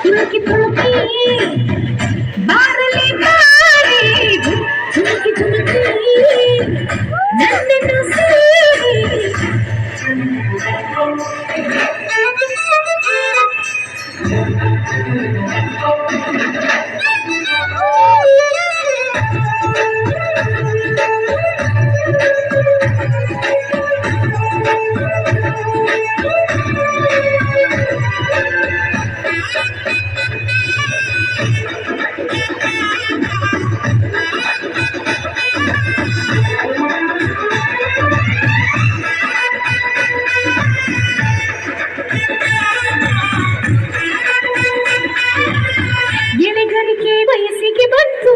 ತುಳುಕಿ ತುಳುಕಿ ಬಾರಲೆ ಬಾರೆ ತುಳುಕಿ ತುಳುಕಿ ನನ್ನನ್ನು ಸೇರಿ ಎಳೆಗರಿಕೆ ವಯಸ್ಸಿಗೆ ಬಂತು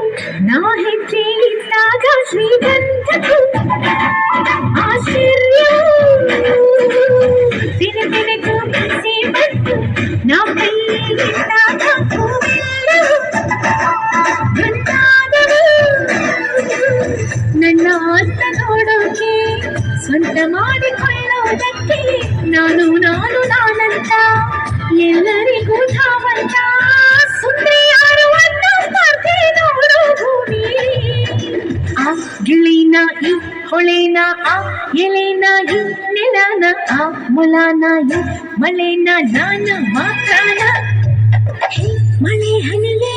ನಾ ಹೆಜ್ಜೆ ಇಟ್ಟಾಗ ಶ್ರೀಗಂಧಕ್ಕೂ ಆಶ್ಚರ್ಯ ದಿನ ದಿನಕ್ಕೂ ಬಿಸಿ ಬಂತು ನಾ ಕೈ ಇಟ್ಟಾಗ ಗಂಟಾದರು ನನ್ನ ಆತ ನೋಡೋಕೆ ಸ್ವಂತ ಮಾಡಿಕೊಳ್ಳೋದಕ್ಕೆ ನಾನು ನಾನಂತ ಎಲ್ಲರಿಗೂ ಧಾವಂತ ಸುಂದರಿ ಯಾರು ಅನ್ನೋ ಸ್ಪರ್ಧೆ ನೋಡು ಭೂಮಿ ಆ ಗಿಳಿನ ಈ ಹೊಳೆನ ಆ ಎಲೆನ ಈ ನೆಲನ ಆ ಮೊಲನ ಈ ಮಳೆನ ನಾನ ಮಾತ್ರನ ಮಳೆ ಹನಿಯೇ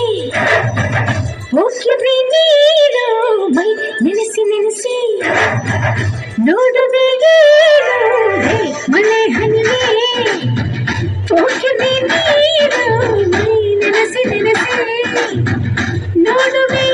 ಹೋಗಿವೆ ನೀರು ಮೈ ನೆನೆಸಿ ನೆನೆಸಿ ನೋಡುವೆ ಮಳೆ ಹನಿಯೇ ಹೋಗಿವೆ ನೀರು ಮೈ ನೆನೆಸಿ ನೆನೆಸಿ ನೋಡುವೆ